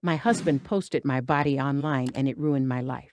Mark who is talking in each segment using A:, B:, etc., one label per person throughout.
A: My husband posted my body online and it ruined my life.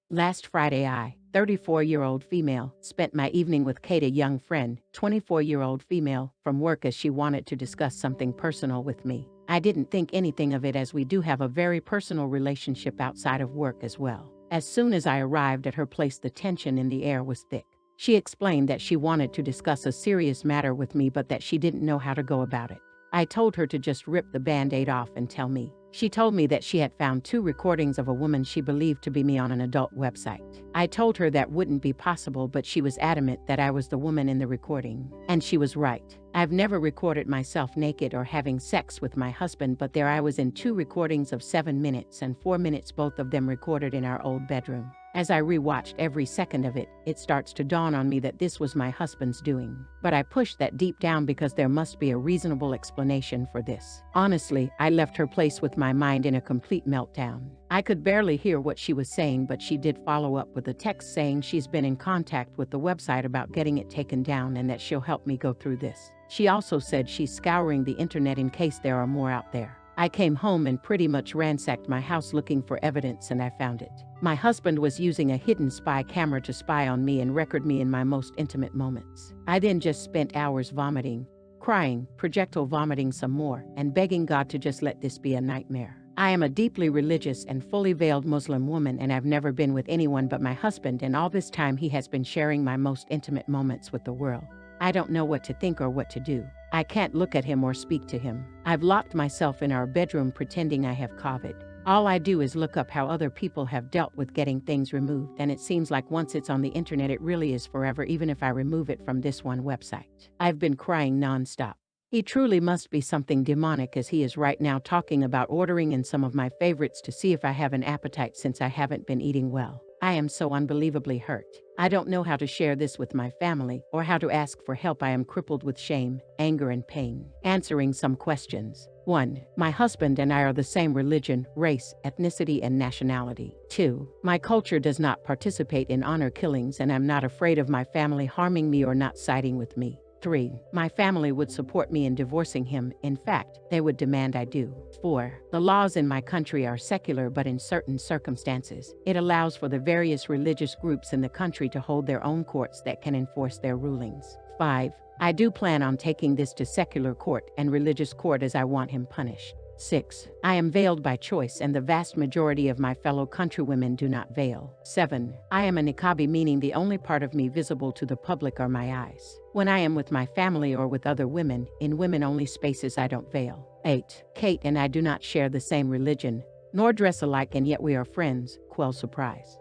A: Last Friday, I, 34-year-old female, spent my evening with Kate, a young friend, 24-year-old female, from work as she wanted to discuss something personal with me. I didn't think anything of it as we do have a very personal relationship outside of work as well. As soon as I arrived at her place, the tension in the air was thick. She explained that she wanted to discuss a serious matter with me but that she didn't know how to go about it. I told her to just rip the band-aid off and tell me. She told me that she had found 2 recordings of a woman she believed to be me on an adult website. I told her that wouldn't be possible, but she was adamant that I was the woman in the recording. And she was right. I've never recorded myself naked or having sex with my husband, but there I was in 2 recordings of 7 minutes and 4 minutes, both of them recorded in our old bedroom. As I rewatched every second of it, it starts to dawn on me that this was my husband's doing. But I pushed that deep down because there must be a reasonable explanation for this. Honestly, I left her place with my mind in a complete meltdown. I could barely hear what she was saying, but she did follow up with a text saying she's been in contact with the website about getting it taken down and that she'll help me go through this. She also said she's scouring the internet in case there are more out there. I came home and pretty much ransacked my house looking for evidence, and I found it. My husband was using a hidden spy camera to spy on me and record me in my most intimate moments. I then just spent hours vomiting, crying, projectile vomiting some more, and begging God to just let this be a nightmare. I am a deeply religious and fully veiled Muslim woman, and I've never been with anyone but my husband, and all this time he has been sharing my most intimate moments with the world. I don't know what to think or what to do. I can't look at him or speak to him. I've locked myself in our bedroom pretending I have COVID. All I do is look up how other people have dealt with getting things removed, and it seems like once it's on the internet it really is forever, even if I remove it from this one website. I've been crying nonstop. He truly must be something demonic, as he is right now talking about ordering in some of my favorites to see if I have an appetite since I haven't been eating well. I am so unbelievably hurt. I don't know how to share this with my family or how to ask for help. I am crippled with shame, anger, and pain. Answering some questions. 1. My husband and I are the same religion, race, ethnicity, and nationality. 2. My culture does not participate in honor killings, and I'm not afraid of my family harming me or not siding with me. 3. My family would support me in divorcing him. In fact, they would demand I do. 4. The laws in my country are secular, but in certain circumstances, it allows for the various religious groups in the country to hold their own courts that can enforce their rulings. 5. I do plan on taking this to secular court and religious court as I want him punished. 6. I am veiled by choice, and the vast majority of my fellow countrywomen do not veil. 7. I am a niqabi, meaning the only part of me visible to the public are my eyes. When I am with my family or with other women, in women-only spaces I don't veil. 8. Kate and I do not share the same religion, nor dress alike, and yet we are friends. Quell surprise.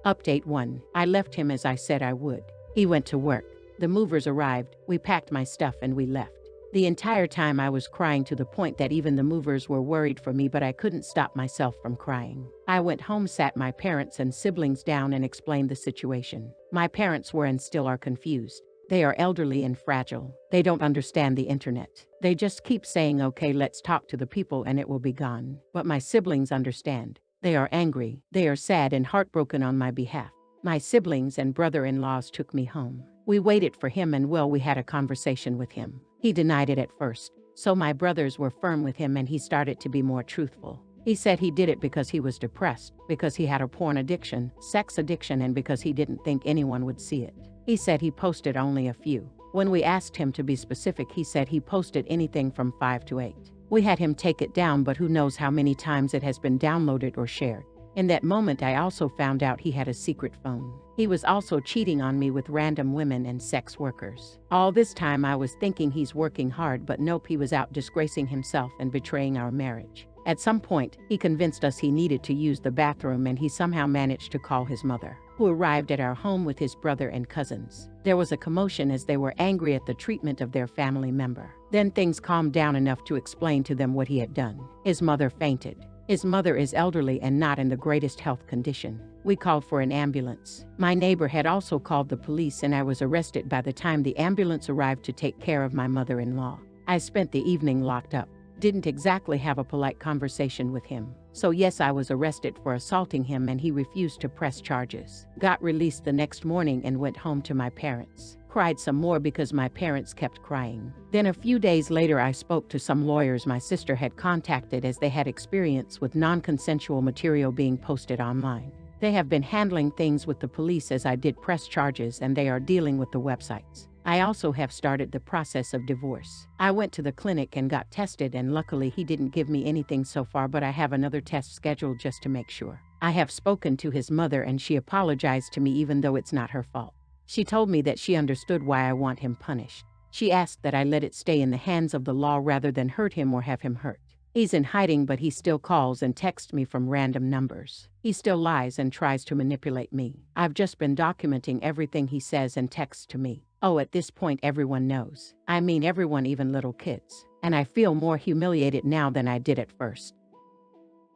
A: Update 1. I left him as I said I would. He went to work. The movers arrived, we packed my stuff, and we left. The entire time I was crying, to the point that even the movers were worried for me, but I couldn't stop myself from crying. I went home, sat my parents and siblings down, and explained the situation. My parents were and still are confused. They are elderly and fragile. They don't understand the internet. They just keep saying, okay, let's talk to the people and it will be gone. But my siblings understand. They are angry. They are sad and heartbroken on my behalf. My siblings and brother-in-laws took me home. We waited for him, and we had a conversation with him. He denied it at first, so my brothers were firm with him and he started to be more truthful. He said he did it because he was depressed, because he had a porn addiction, sex addiction, and because he didn't think anyone would see it. He said he posted only a few. When we asked him to be specific, he said he posted anything from 5 to 8. We had him take it down, but who knows how many times it has been downloaded or shared. In that moment, I also found out he had a secret phone. He was also cheating on me with random women and sex workers. All this time I was thinking he's working hard, but nope, he was out disgracing himself and betraying our marriage. At some point, he convinced us he needed to use the bathroom, and he somehow managed to call his mother, who arrived at our home with his brother and cousins. There was a commotion as they were angry at the treatment of their family member. Then things calmed down enough to explain to them what he had done. His mother fainted. His mother is elderly and not in the greatest health condition. We called for an ambulance. My neighbor had also called the police, and I was arrested by the time the ambulance arrived to take care of my mother-in-law. I spent the evening locked up. Didn't exactly have a polite conversation with him. So yes, I was arrested for assaulting him, and he refused to press charges. Got released the next morning and went home to my parents. cried some more because my parents kept crying. Then a few days later I spoke to some lawyers my sister had contacted as they had experience with non-consensual material being posted online. They have been handling things with the police as I did press charges, and they are dealing with the websites. I also have started the process of divorce. I went to the clinic and got tested, and luckily he didn't give me anything so far, but I have another test scheduled just to make sure. I have spoken to his mother and she apologized to me even though it's not her fault. She told me that she understood why I want him punished. She asked that I let it stay in the hands of the law rather than hurt him or have him hurt. He's in hiding, but he still calls and texts me from random numbers. He still lies and tries to manipulate me. I've just been documenting everything he says and texts to me. Oh, at this point everyone knows. I mean everyone, even little kids. And I feel more humiliated now than I did at first.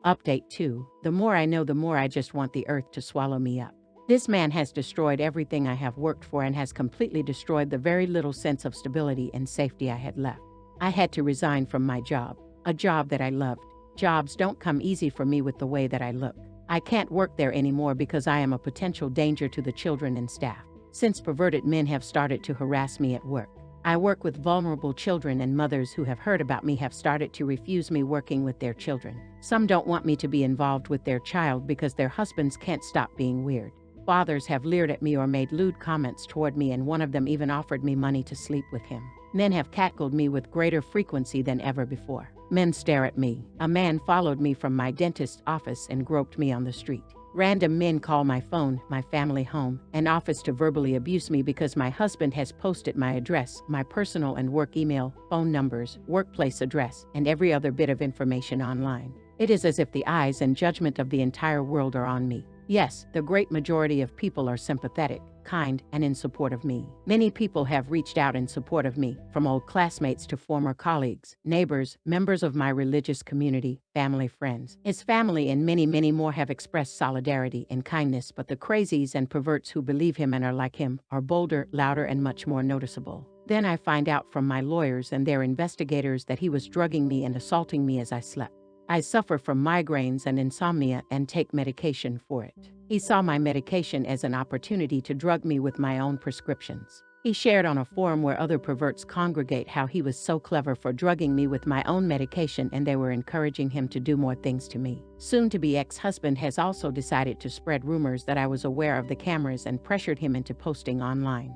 A: Update 2. The more I know, the more I just want the earth to swallow me up. This man has destroyed everything I have worked for and has completely destroyed the very little sense of stability and safety I had left. I had to resign from my job. A job that I loved. Jobs don't come easy for me with the way that I look. I can't work there anymore because I am a potential danger to the children and staff. Since perverted men have started to harass me at work. I work with vulnerable children, and mothers who have heard about me have started to refuse me working with their children. Some don't want me to be involved with their child because their husbands can't stop being weird. Fathers have leered at me or made lewd comments toward me, and one of them even offered me money to sleep with him. Men have cackled me with greater frequency than ever before. Men stare at me. A man followed me from my dentist's office and groped me on the street. Random men call my phone, my family home, and office to verbally abuse me because my husband has posted my address, my personal and work email, phone numbers, workplace address, and every other bit of information online. It is as if the eyes and judgment of the entire world are on me. Yes, the great majority of people are sympathetic, kind, and in support of me. Many people have reached out in support of me, from old classmates to former colleagues, neighbors, members of my religious community, family, friends. His family and many, many more have expressed solidarity and kindness, but the crazies and perverts who believe him and are like him are bolder, louder, and much more noticeable. Then I find out from my lawyers and their investigators that he was drugging me and assaulting me as I slept. I suffer from migraines and insomnia and take medication for it. He saw my medication as an opportunity to drug me with my own prescriptions. He shared on a forum where other perverts congregate how he was so clever for drugging me with my own medication, and they were encouraging him to do more things to me. Soon-to-be ex-husband has also decided to spread rumors that I was aware of the cameras and pressured him into posting online.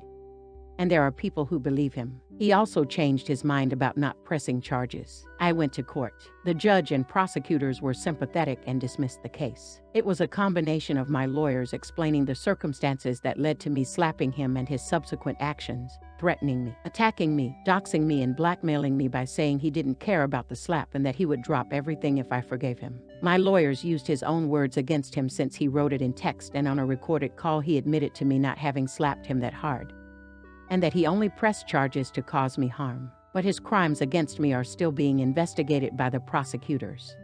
A: And there are people who believe him. He also changed his mind about not pressing charges. I went to court. The judge and prosecutors were sympathetic and dismissed the case. It was a combination of my lawyers explaining the circumstances that led to me slapping him and his subsequent actions, threatening me, attacking me, doxing me, and blackmailing me by saying he didn't care about the slap and that he would drop everything if I forgave him. My lawyers used his own words against him since he wrote it in text, and on a recorded call he admitted to me not having slapped him that hard, and that he only pressed charges to cause me harm. But his crimes against me are still being investigated by the prosecutors.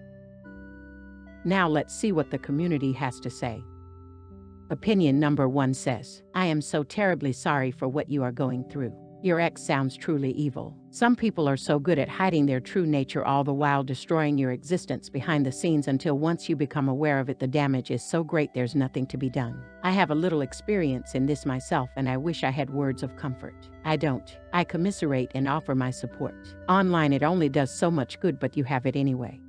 A: Now let's see what the community has to say. Opinion number 1 says, I am so terribly sorry for what you are going through. Your ex sounds truly evil. Some people are so good at hiding their true nature, all the while destroying your existence behind the scenes, until once you become aware of it, the damage is so great there's nothing to be done. I have a little experience in this myself, and I wish I had words of comfort. I don't. I commiserate and offer my support. Online it only does so much good, but you have it anyway.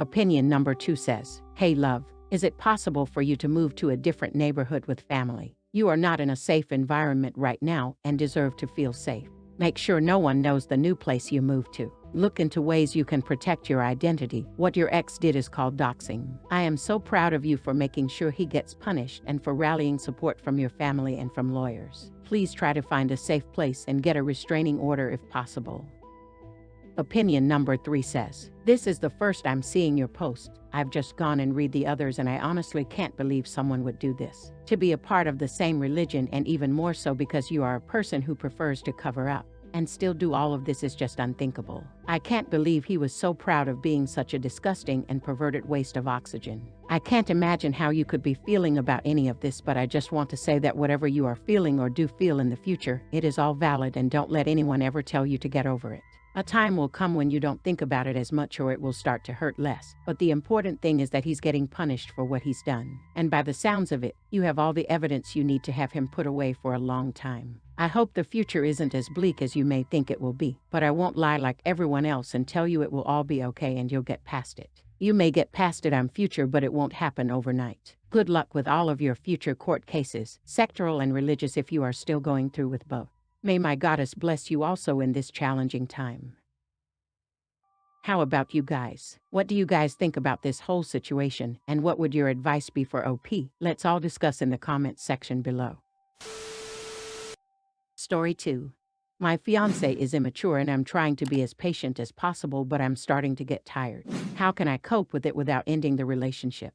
A: Opinion number 2 says, hey love, is it possible for you to move to a different neighborhood with family? You are not in a safe environment right now and deserve to feel safe. Make sure no one knows the new place you moved to. Look into ways you can protect your identity. What your ex did is called doxing. I am so proud of you for making sure he gets punished and for rallying support from your family and from lawyers. Please try to find a safe place and get a restraining order if possible. Opinion number 3 says, this is the first I'm seeing your post. I've just gone and read the others, and I honestly can't believe someone would do this. To be a part of the same religion, and even more so because you are a person who prefers to cover up, and still do all of this, is just unthinkable. I can't believe he was so proud of being such a disgusting and perverted waste of oxygen. I can't imagine how you could be feeling about any of this, but I just want to say that whatever you are feeling or do feel in the future, it is all valid, and don't let anyone ever tell you to get over it. A time will come when you don't think about it as much, or it will start to hurt less. But the important thing is that he's getting punished for what he's done. And by the sounds of it, you have all the evidence you need to have him put away for a long time. I hope the future isn't as bleak as you may think it will be, but I won't lie like everyone else and tell you it will all be okay and you'll get past it. You may get past it on future, but it won't happen overnight. Good luck with all of your future court cases, sectoral and religious if you are still going through with both. May my goddess bless you also in this challenging time. How about you guys? What do you guys think about this whole situation, and what would your advice be for OP? Let's all discuss in the comments section below. Story 2. My fiance is immature and I'm trying to be as patient as possible, but I'm starting to get tired. How can I cope with it without ending the relationship?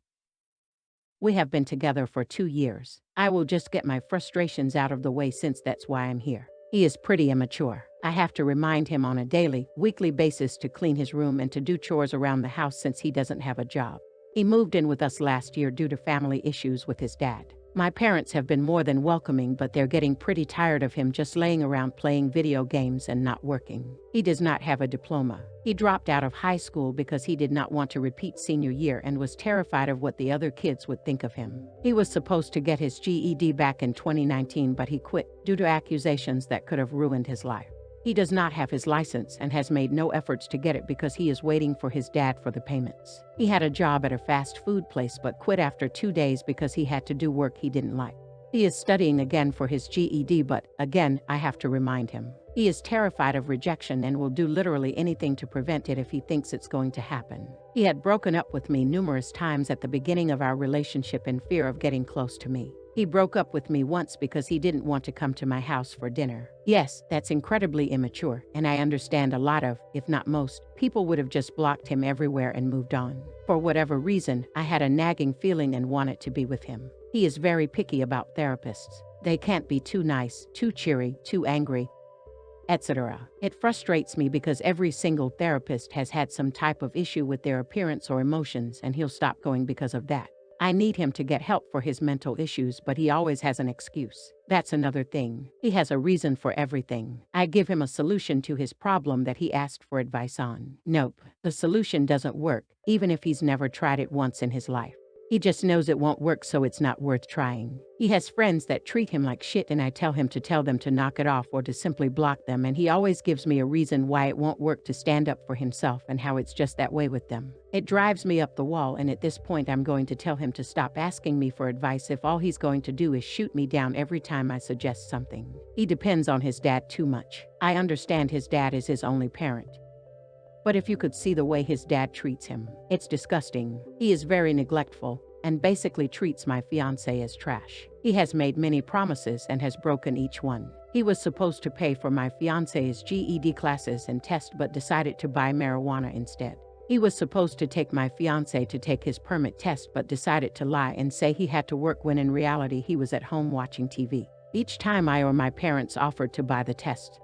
A: We have been together for 2 years. I will just get my frustrations out of the way since that's why I'm here. He is pretty immature. I have to remind him on a daily, weekly basis to clean his room and to do chores around the house since he doesn't have a job. He moved in with us last year due to family issues with his dad. My parents have been more than welcoming, but they're getting pretty tired of him just laying around playing video games and not working. He does not have a diploma. He dropped out of high school because he did not want to repeat senior year and was terrified of what the other kids would think of him. He was supposed to get his GED back in 2019, but he quit due to accusations that could have ruined his life. He does not have his license and has made no efforts to get it because he is waiting for his dad for the payments. He had a job at a fast food place but quit after 2 days because he had to do work he didn't like. He is studying again for his GED, but again, I have to remind him. He is terrified of rejection and will do literally anything to prevent it if he thinks it's going to happen. He had broken up with me numerous times at the beginning of our relationship in fear of getting close to me. He broke up with me once because he didn't want to come to my house for dinner. Yes, that's incredibly immature, and I understand a lot of, if not most, people would have just blocked him everywhere and moved on. For whatever reason, I had a nagging feeling and wanted to be with him. He is very picky about therapists. They can't be too nice, too cheery, too angry, etc. It frustrates me because every single therapist has had some type of issue with their appearance or emotions, and he'll stop going because of that. I need him to get help for his mental issues, but he always has an excuse. That's another thing. He has a reason for everything. I give him a solution to his problem that he asked for advice on. Nope, the solution doesn't work, even if he's never tried it once in his life. He just knows it won't work, so it's not worth trying. He has friends that treat him like shit, and I tell him to tell them to knock it off or to simply block them, and he always gives me a reason why it won't work to stand up for himself and how it's just that way with them. It drives me up the wall, and at this point I'm going to tell him to stop asking me for advice if all he's going to do is shoot me down every time I suggest something. He depends on his dad too much. I understand his dad is his only parent. But if you could see the way his dad treats him, it's disgusting. He is very neglectful and basically treats my fiancé as trash. He has made many promises and has broken each one. He was supposed to pay for my fiancé's GED classes and test but decided to buy marijuana instead. He was supposed to take my fiancé to take his permit test but decided to lie and say he had to work when in reality he was at home watching TV. Each time I or my parents offered to buy the test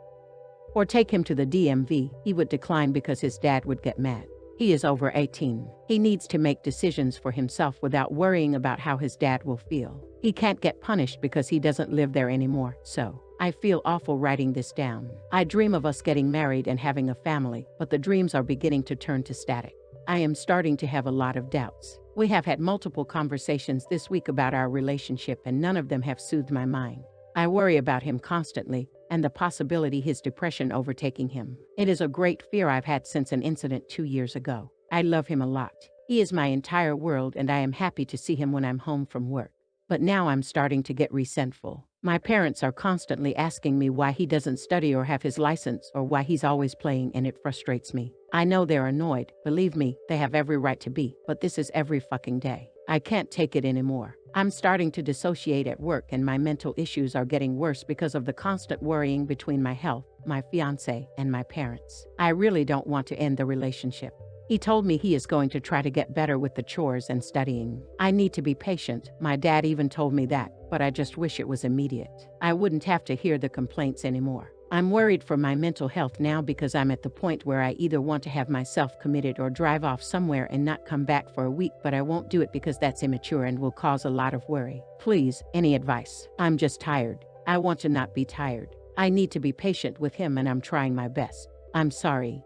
A: or take him to the DMV, he would decline because his dad would get mad. He is over 18. He needs to make decisions for himself without worrying about how his dad will feel. He can't get punished because he doesn't live there anymore, so I feel awful writing this down. I dream of us getting married and having a family, but the dreams are beginning to turn to static. I am starting to have a lot of doubts. We have had multiple conversations this week about our relationship, and none of them have soothed my mind. I worry about him constantly, and the possibility his depression overtaking him. It is a great fear I've had since an incident 2 years ago. I love him a lot. He is my entire world, and I am happy to see him when I'm home from work. But now I'm starting to get resentful. My parents are constantly asking me why he doesn't study or have his license or why he's always playing, and it frustrates me. I know they're annoyed. Believe me, they have every right to be, but this is every fucking day. I can't take it anymore. I'm starting to dissociate at work, and my mental issues are getting worse because of the constant worrying between my health, my fiancé, and my parents. I really don't want to end the relationship. He told me he is going to try to get better with the chores and studying. I need to be patient. My dad even told me that, but I just wish it was immediate. I wouldn't have to hear the complaints anymore. I'm worried for my mental health now because I'm at the point where I either want to have myself committed or drive off somewhere and not come back for a week, but I won't do it because that's immature and will cause a lot of worry. Please, any advice? I'm just tired. I want to not be tired. I need to be patient with him, and I'm trying my best. I'm sorry.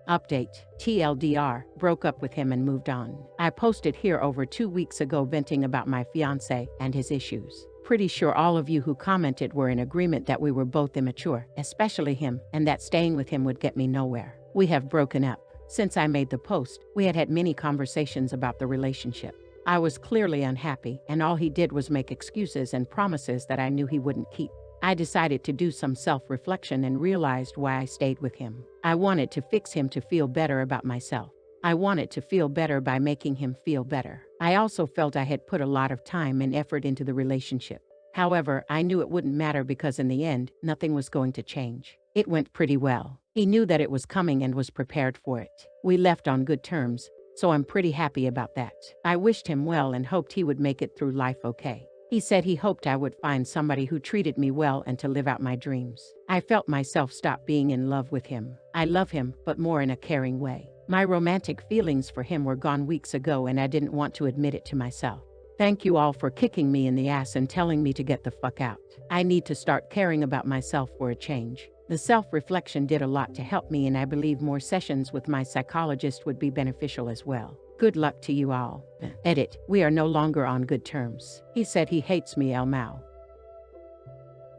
A: Update. TLDR, broke up with him and moved on. I posted here over 2 weeks ago venting about my fiancé and his issues. pretty sure all of you who commented were in agreement that we were both immature, especially him, and that staying with him would get me nowhere. We have broken up. Since I made the post, we had many conversations about the relationship. I was clearly unhappy, and all he did was make excuses and promises that I knew he wouldn't keep. I decided to do some self-reflection and realized why I stayed with him. I wanted to fix him to feel better about myself. I wanted to feel better by making him feel better. I also felt I had put a lot of time and effort into the relationship. However, I knew it wouldn't matter because in the end, nothing was going to change. It went pretty well. He knew that it was coming and was prepared for it. We left on good terms, so I'm pretty happy about that. I wished him well and hoped he would make it through life okay. He said he hoped I would find somebody who treated me well and to live out my dreams. I felt myself stop being in love with him. I love him, but more in a caring way. My romantic feelings for him were gone weeks ago and I didn't want to admit it to myself. Thank you all for kicking me in the ass and telling me to get the fuck out. I need to start caring about myself for a change. The self-reflection did a lot to help me and I believe more sessions with my psychologist would be beneficial as well. Good luck to you all. Edit. We are no longer on good terms. He said he hates me, El Mao.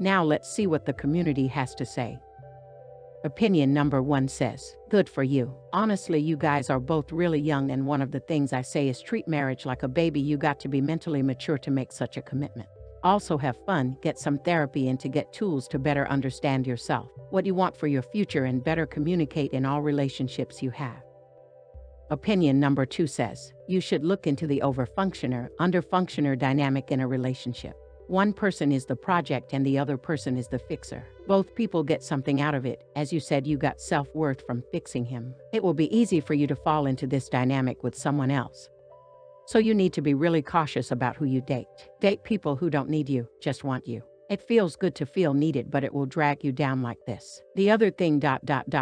A: Now let's see what the community has to say. Opinion number 1 says, good for you. Honestly, you guys are both really young and one of the things I say is treat marriage like a baby. You got to be mentally mature to make such a commitment. Also have fun, get some therapy and to get tools to better understand yourself, what you want for your future and better communicate in all relationships you have. Opinion number 2 says, you should look into the overfunctioner, underfunctioner dynamic in a relationship. One person is the project and the other person is the fixer. Both people get something out of it. As you said, you got self-worth from fixing him. It will be easy for you to fall into this dynamic with someone else. So you need to be really cautious about who you date. Date people who don't need you, just want you. It feels good to feel needed, but it will drag you down like this. The other thing ...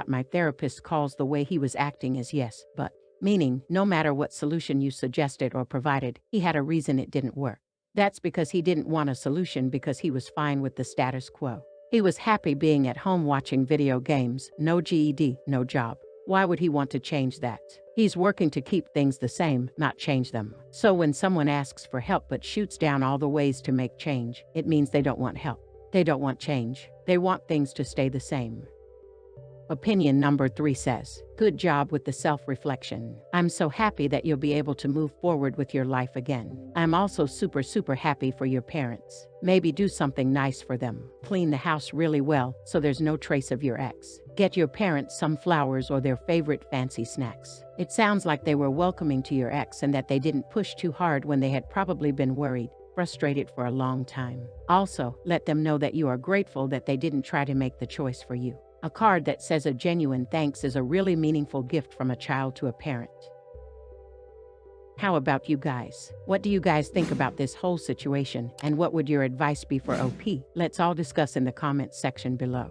A: my therapist calls the way he was acting as yes, but. Meaning, no matter what solution you suggested or provided, he had a reason it didn't work. That's because he didn't want a solution because he was fine with the status quo. He was happy being at home watching video games, no GED, no job. Why would he want to change that? He's working to keep things the same, not change them. So when someone asks for help but shoots down all the ways to make change, it means they don't want help. They don't want change. They want things to stay the same. Opinion number 3 says, good job with the self-reflection. I'm so happy that you'll be able to move forward with your life again. I'm also super happy for your parents. Maybe do something nice for them. Clean the house really well so there's no trace of your ex. Get your parents some flowers or their favorite fancy snacks. It sounds like they were welcoming to your ex and that they didn't push too hard when they had probably been worried, frustrated for a long time. Also, let them know that you are grateful that they didn't try to make the choice for you. A card that says a genuine thanks is a really meaningful gift from a child to a parent. How about you guys? What do you guys think about this whole situation, and what would your advice be for OP? Let's all discuss in the comments section below.